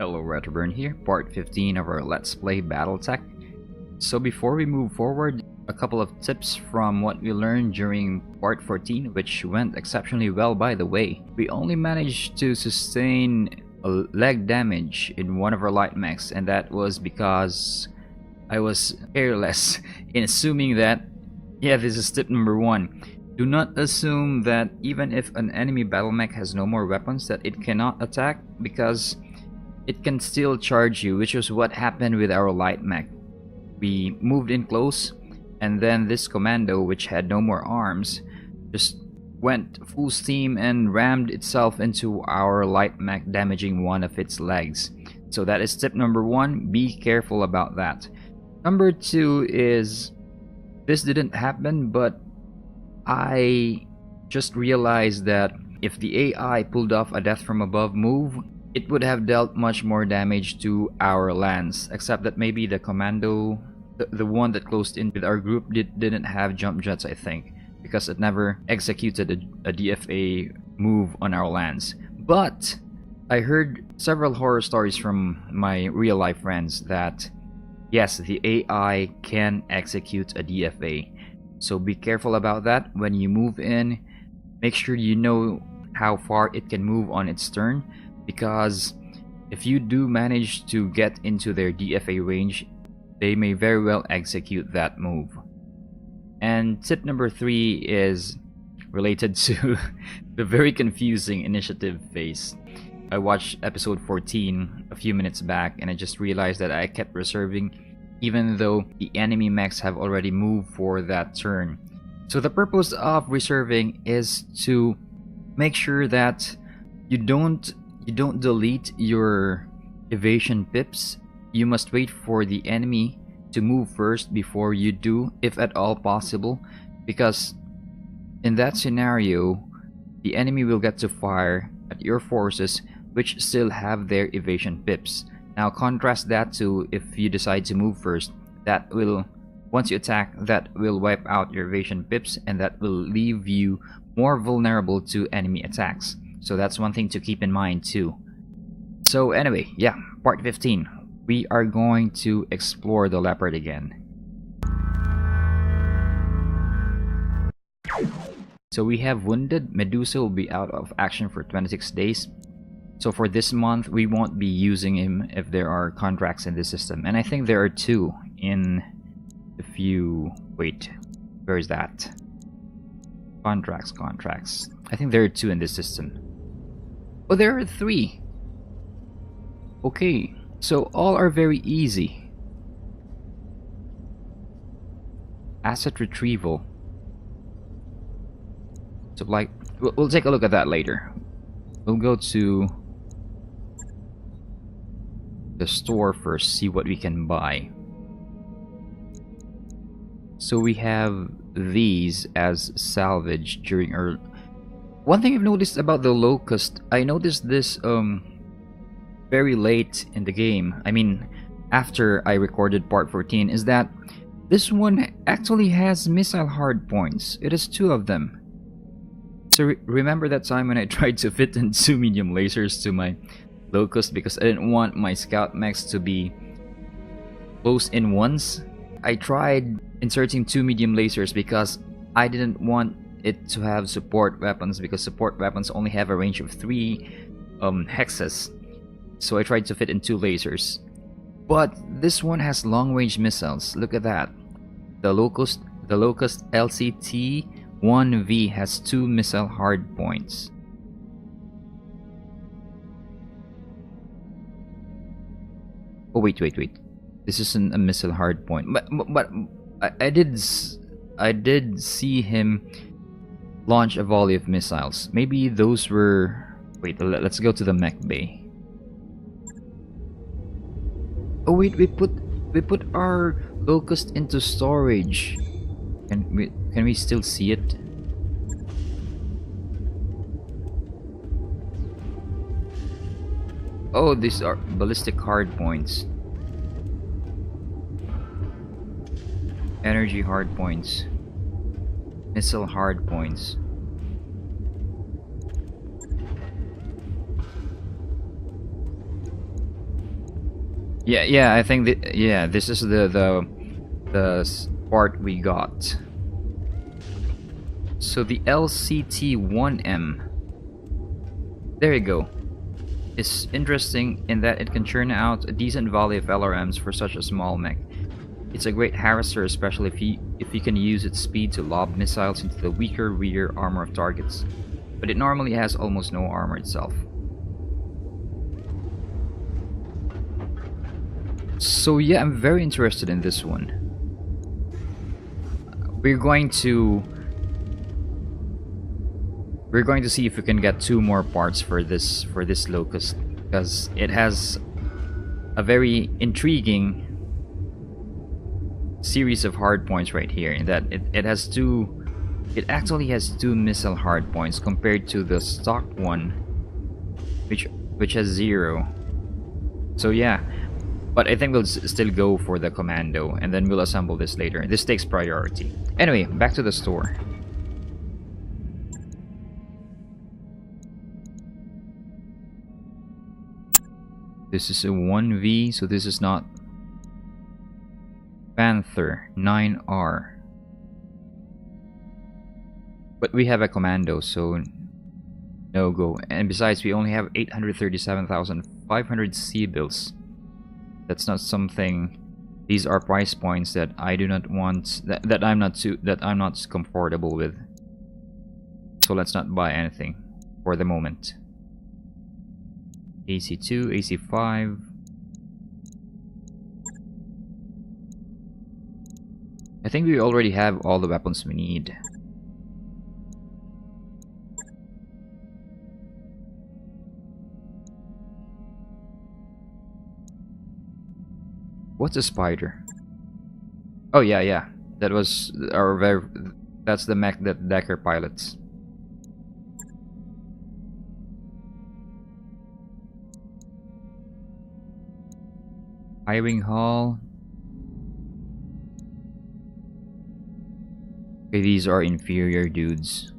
Hello, Retroburn here, part 15 of our Let's Play BattleTech. So before we move forward, a couple of tips from what we learned during part 14, which went exceptionally well by the way. We only managed to sustain a leg damage in one of our light mechs, and that was because I was careless in assuming that, yeah, this is tip number 1. Do not assume that even if an enemy battle mech has no more weapons that it cannot attack, because it can still charge you, which was what happened with our light mech. We moved in close, and then this commando, which had no more arms, just went full steam and rammed itself into our light mech, damaging one of its legs. So that is tip number 1, be careful about that. Number 2 is, this didn't happen, but I just realized that if the AI pulled off a death from above move, it would have dealt much more damage to our lance, except that maybe the commando, the one that closed in with our group, didn't have jump jets, I think, because it never executed a DFA move on our lance. But I heard several horror stories from my real life friends that yes, the AI can execute a DFA. So be careful about that when you move in. Make sure you know how far it can move on its turn, because if you do manage to get into their DFA range, they may very well execute that move. And tip number 3 is related to the very confusing initiative phase. I watched episode 14 a few minutes back, and I just realized that I kept reserving even though the enemy mechs have already moved for that turn. So the purpose of reserving is to make sure that you don't delete your evasion pips. You must wait for the enemy to move first before you do, if at all possible, because in that scenario the enemy will get to fire at your forces which still have their evasion pips. Now contrast that to if you decide to move first. That will, once you attack, that will wipe out your evasion pips, and that will leave you more vulnerable to enemy attacks. So that's one thing to keep in mind too. So anyway, yeah, part 15. We are going to explore the leopard again. So we have wounded. Medusa will be out of action for 26 days. So for this month, we won't be using him if there are contracts in the system. And I think there are 2 in the few... Wait, where is that? Contracts. I think there are 2 in this system. Oh, there are 3. Okay, so all are very easy. Asset retrieval. So like, we'll take a look at that later. We'll go to the store first, see what we can buy. So we have these as salvage during our... One thing I've noticed about the Locust, I noticed this very late in the game, I mean after I recorded part 14, is that this one actually has missile hard points. It has 2 of them. So remember that time when I tried to fit in 2 medium lasers to my Locust because I didn't want my scout mechs to be close in ones? I tried inserting 2 medium lasers because I didn't want it to have support weapons, because support weapons only have a range of 3 hexes. So I tried to fit in 2 lasers. But this one has long range missiles. Look at that. The Locust LCT-1V has 2 missile hard points. Oh wait. This isn't a missile hard point. But I did see him launch a volley of missiles. Maybe those were... Wait, let's go to the mech bay. Oh wait, we put our Locust into storage. Can we still see it? Oh, these are ballistic hard points. Energy hard points. Missile hard points. Yeah. I think yeah, this is the part we got. So the LCT-1M. There you go. It's interesting in that it can churn out a decent volley of LRMs for such a small mech. It's a great harasser, especially if you can use its speed to lob missiles into the weaker rear armor of targets. But it normally has almost no armor itself. So yeah, I'm very interested in this one. We're going to see if we can get 2 more parts for this Locust, because it has a very intriguing series of hard points right here, in that it actually has 2 missile hard points compared to the stock one, which has 0. So yeah, but I think we'll still go for the commando, and then we'll assemble this later. This takes priority. Anyway, back to the store. This is a 1V, so this is not Panther 9R. But we have a commando, so no go. And besides, we only have 837,500 C-bills. That's not something. These are price points that I do not want. That I'm not comfortable with. So let's not buy anything for the moment. AC2, AC5. I think we already have all the weapons we need. What's a spider? Oh yeah. That was that's the mech that Decker pilots. High-wing hull. Okay, these are inferior dudes.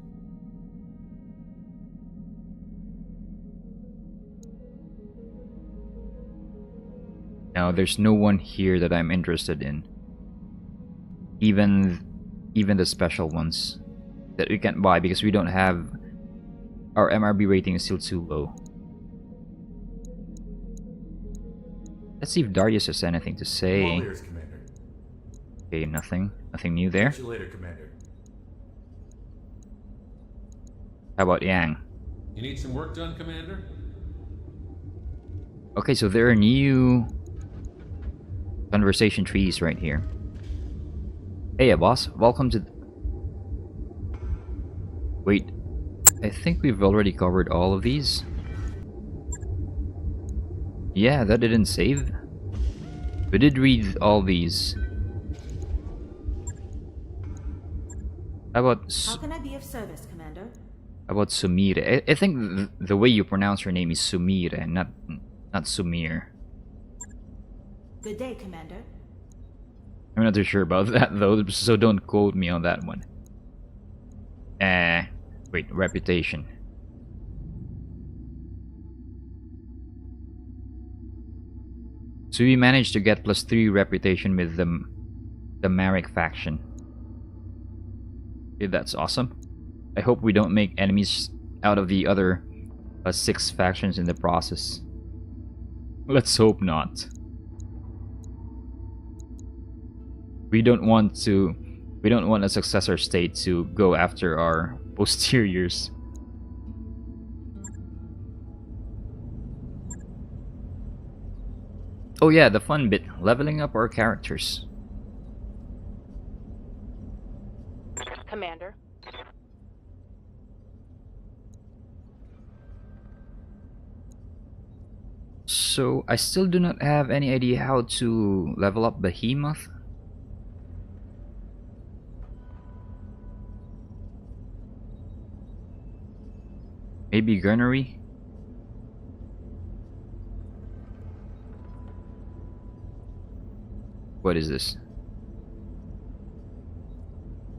Now, there's no one here that I'm interested in. Even the special ones that we can't buy because we don't have. Our MRB rating is still too low. Let's see if Darius has anything to say. All ears, Commander. Okay, nothing new there. Catch you later, Commander. How about Yang? You need some work done, Commander? Okay, so there are new conversation trees right here. Hey, boss. Welcome to... Wait. I think we've already covered all of these. Yeah, that didn't save. We did read all these. How about... How can I be of service, Commander? How about Sumire? I think the way you pronounce her name is Sumire, not Sumir. Good day, Commander. I'm not too sure about that though, so don't quote me on that one. Wait, reputation. So we managed to get +3 reputation with the Marek faction. Okay, that's awesome. I hope we don't make enemies out of the other 6 factions in the process. Let's hope not. We don't want a successor state to go after our posteriors. Oh yeah, the fun bit, leveling up our characters. Commander. So I still do not have any idea how to level up Behemoth. Maybe Gunnery? What is this?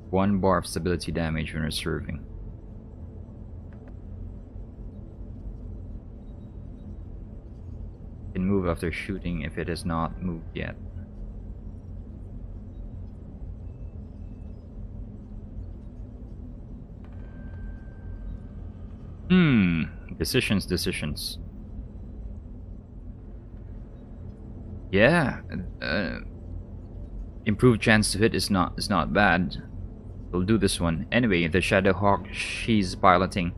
1 bar of stability damage when reserving. Can move move after shooting if it has not moved yet. Decisions. Yeah, improved chance to hit is not bad. We'll do this one anyway. The Shadowhawk she's piloting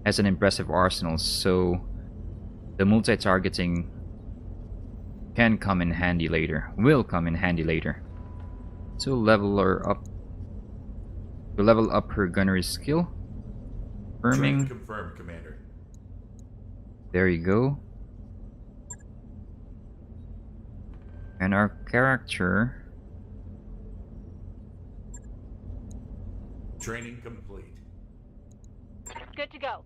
has an impressive arsenal, so the multi-targeting can come in handy later. Will come in handy later. So level her up. To level up her gunnery skill. Training confirmed, Commander. There you go. And our character. Training complete. Good to go.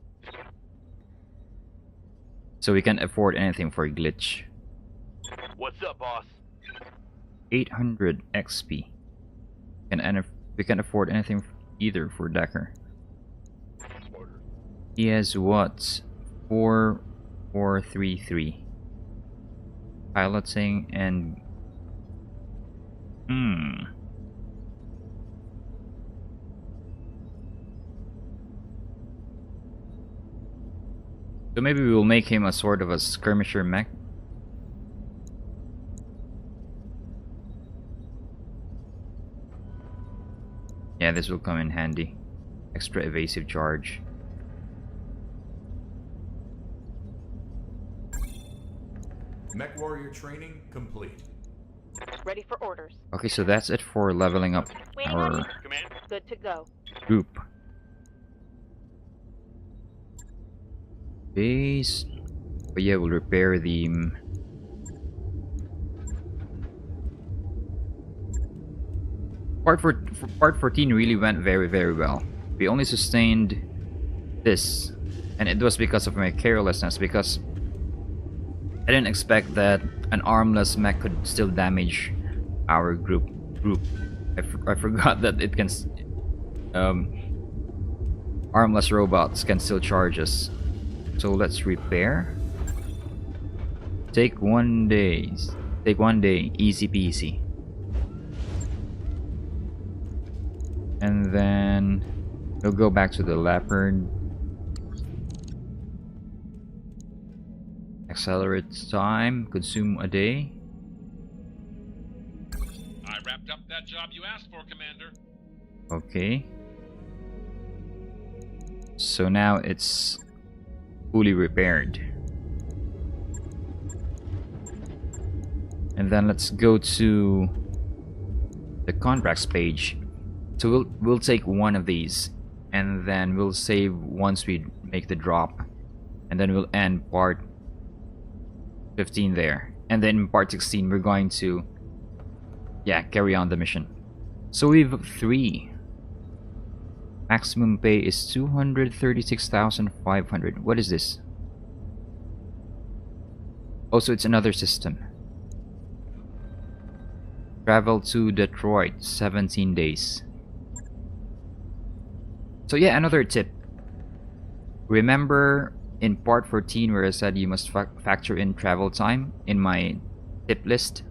So we can't afford anything for a glitch. What's up, boss? 800 XP. And we can't afford anything either for Decker. He has what? 433. Piloting and so maybe we will make him a sort of a skirmisher mech. Yeah, this will come in handy. Extra evasive charge. Mech warrior training complete. Ready for orders. Okay, so that's it for leveling up Waiting on our you. Command. Good to go. group. Base. But yeah, we'll repair the part 14 really went very well. We only sustained this, and it was because of my carelessness, because I didn't expect that an armless mech could still damage our group. I forgot that it can armless robots can still charge us. So let's repair. Take 1 day. Take 1 day, easy peasy. And then we'll go back to the leopard. Accelerate time, consume a day. I wrapped up that job you asked for, Commander. Okay. So now it's fully repaired. And then let's go to the contracts page. So we'll take one of these, and then we'll save once we make the drop, and then we'll end part 15 there, and then in part 16 we're going to carry on the mission. So we've 3. Maximum pay is 236,500. What is this? Also, it's another system. Travel to Detroit, 17 days. So yeah, another tip. Remember in part 14 where I said you must factor in travel time in my tip list?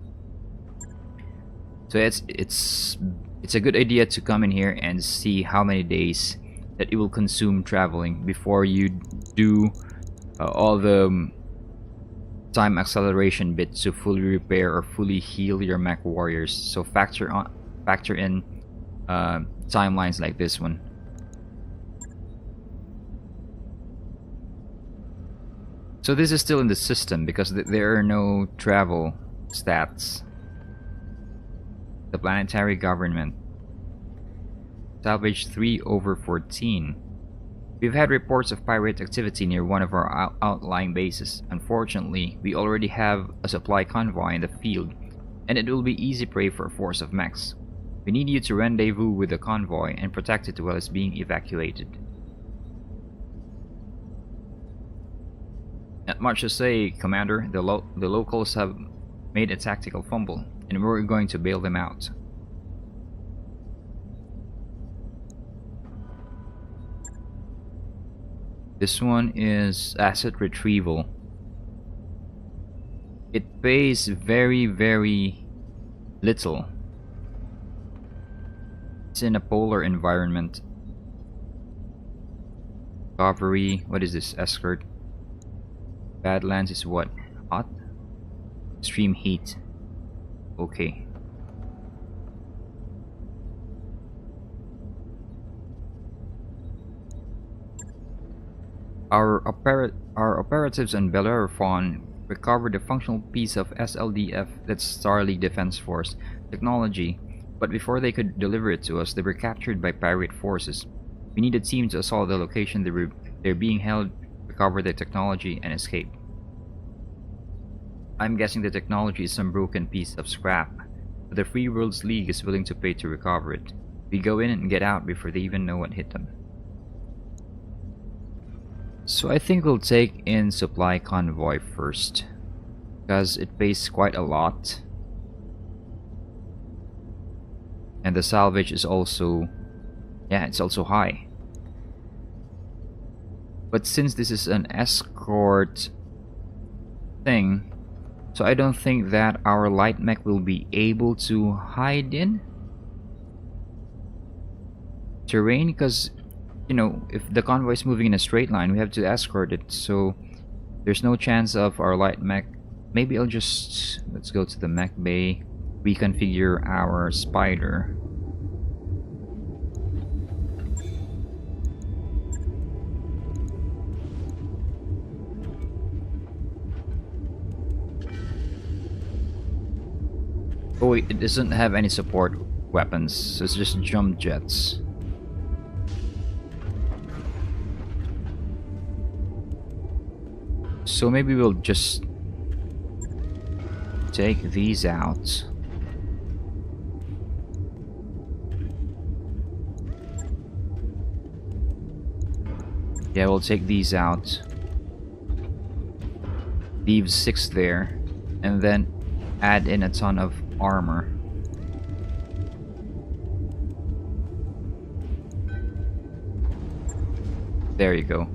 So it's a good idea to come in here and see how many days that it will consume traveling before you do all the time acceleration bits to fully repair or fully heal your mech warriors. So factor in timelines like this one. So this is still in the system because there are no travel stats. The planetary government. Salvage 3/14. We've had reports of pirate activity near one of our outlying bases. Unfortunately, we already have a supply convoy in the field, and it will be easy prey for a force of mechs. We need you to rendezvous with the convoy and protect it while it's being evacuated. Not much to say, Commander. The locals have made a tactical fumble, and we're going to bail them out. This one is asset retrieval. it pays very, very little. It's in a polar environment. Recovery, what is this? Escort. Badlands is what? Hot? Extreme heat. Okay. Our operatives on Bellerophon recovered a functional piece of SLDF, that's Starly Defense Force technology, but before they could deliver it to us, they were captured by pirate forces. We need a team to assault the location they're being held, recover the technology, and escape. I'm guessing the technology is some broken piece of scrap, but the Free Worlds League is willing to pay to recover it. We go in and get out before they even know what hit them. So I think we'll take in Supply Convoy first, because it pays quite a lot. And the salvage is also, yeah, it's also high. But since this is an escort thing, so I don't think that our light mech will be able to hide in terrain, because, you know, if the convoy is moving in a straight line, we have to escort it, so there's no chance of our light mech. Maybe I'll just, let's go to the mech bay, reconfigure our spider. Oh wait, it doesn't have any support weapons, so it's just jump jets. So maybe we'll just take these out. Yeah, we'll take these out. Leave 6 there, and then add in a ton of armor. There you go.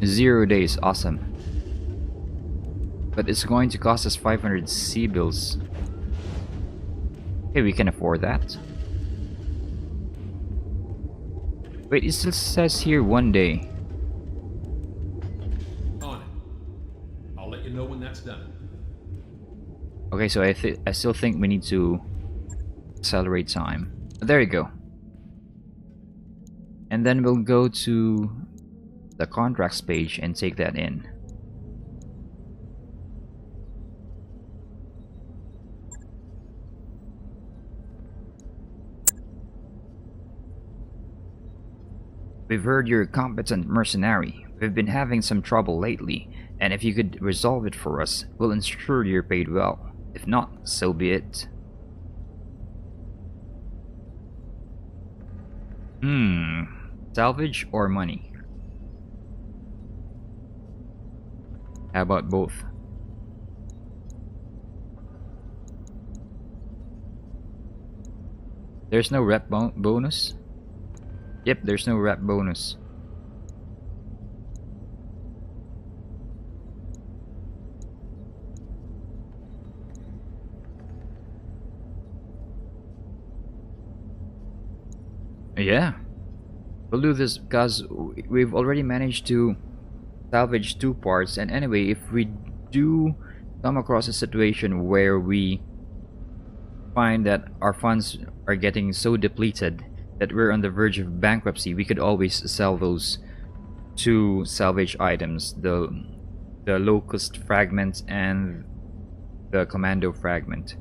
0 days, awesome. But it's going to cost us 500 sea bills. Okay, we can afford that. Wait, it still says here 1 day. On it. I'll let you know when that's done. Okay, so I still think we need to accelerate time. There you go. And then we'll go to the contracts page and take that in. We've heard you're a competent mercenary. We've been having some trouble lately, and if you could resolve it for us, we'll ensure you're paid well. If not, so be it. Salvage or money? How about both? There's no rep bonus? Yep, there's no rep bonus. Yeah, we'll do this because we've already managed to salvage 2 parts, and anyway, if we do come across a situation where we find that our funds are getting so depleted that we're on the verge of bankruptcy, we could always sell those 2 salvage items, the locust fragment and the commando fragment.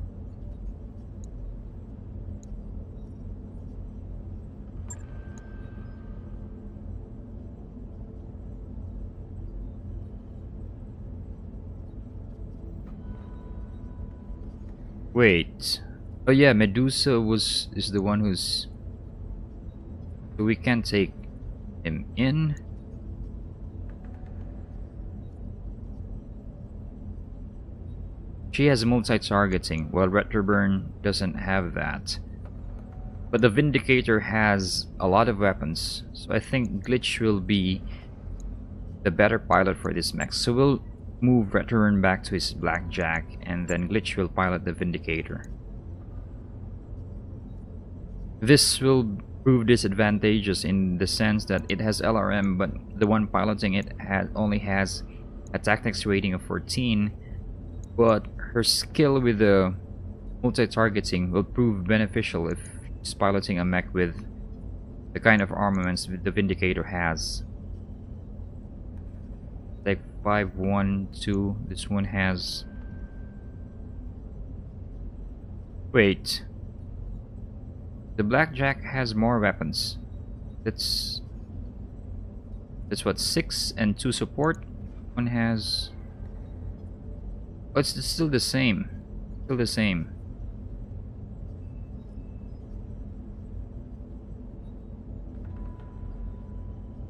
Wait. Oh yeah, Medusa is the one who's... So we can't take him in. She has multi-targeting, while Retroburn doesn't have that. But the Vindicator has a lot of weapons, so I think Glitch will be the better pilot for this mech. So we'll move Return back to his Blackjack, and then Glitch will pilot the Vindicator. This will prove disadvantageous in the sense that it has LRM, but the one piloting it only has a tactics rating of 14, but her skill with the multi-targeting will prove beneficial if she's piloting a mech with the kind of armaments the Vindicator has. Like 5, 1, 2. This one has... Wait. The Blackjack has more weapons. That's what, 6 and 2 support. One has... Oh, it's still the same. Still the same.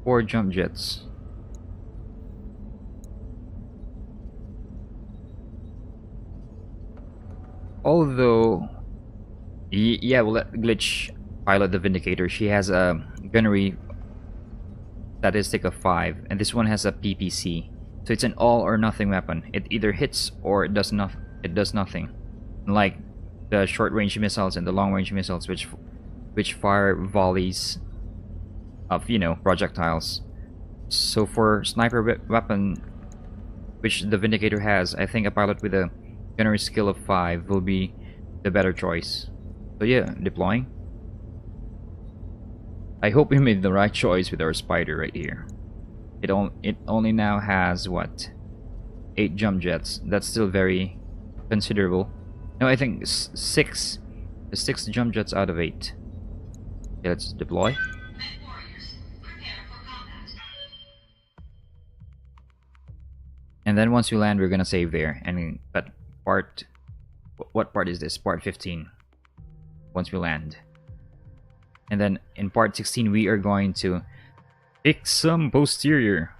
Four jump jets. Although, yeah, we'll let Glitch pilot the Vindicator. She has a gunnery statistic of 5, and this one has a PPC. So it's an all or nothing weapon. It either hits or it does not. It does nothing. Like the short range missiles and the long range missiles, which fire volleys of, you know, projectiles. So for sniper weapon, which the Vindicator has, I think a pilot with a gunnery skill of 5 will be the better choice. So yeah, deploying. I hope we made the right choice with our Spider right here. It only now has what, 8 jump jets. That's still very considerable. No, I think 6 jump jets out of 8. Okay, let's deploy. And then once we land, we're gonna save there. And but what part is this? Part 15. Once we land, and then in part 16 we are going to pick some posterior.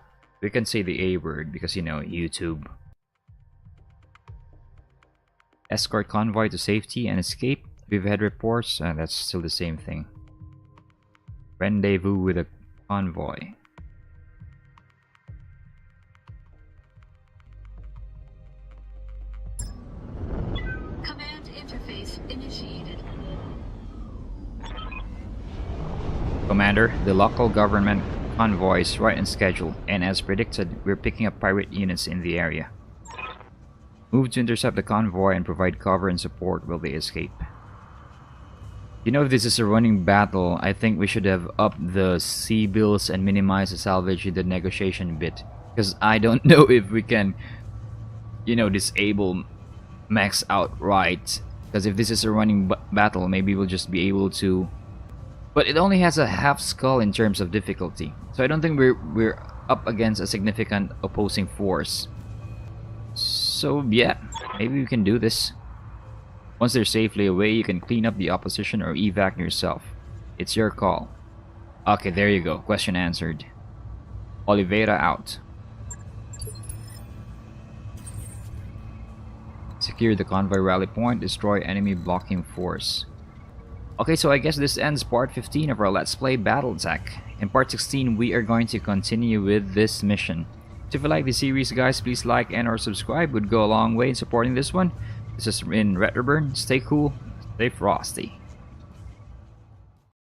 We can say the A word because, you know, YouTube. Escort convoy to safety and escape. We've had reports. That's still the same thing. Rendezvous with a convoy. Command interface initiated. Commander, the local government convoy is right on schedule, and as predicted, we're picking up pirate units in the area. Move to intercept the convoy and provide cover and support while they escape. You know, if this is a running battle, I think we should have upped the sea bills and minimized the salvage in the negotiation bit. Because I don't know if we can, you know, disable mechs outright. Because if this is a running battle, maybe we'll just be able to... But it only has a half skull in terms of difficulty. So I don't think we're up against a significant opposing force. So yeah, maybe we can do this. Once they're safely away, you can clean up the opposition or evac yourself. It's your call. Okay, there you go. Question answered. Oliveira out. Secure the convoy rally point. Destroy enemy blocking force. Okay, so I guess this ends part 15 of our Let's Play BattleTech. In part 16, we are going to continue with this mission. So if you like the series, guys, please like and or subscribe. Would go a long way in supporting this one. This is in Retroburn. Stay cool, stay frosty.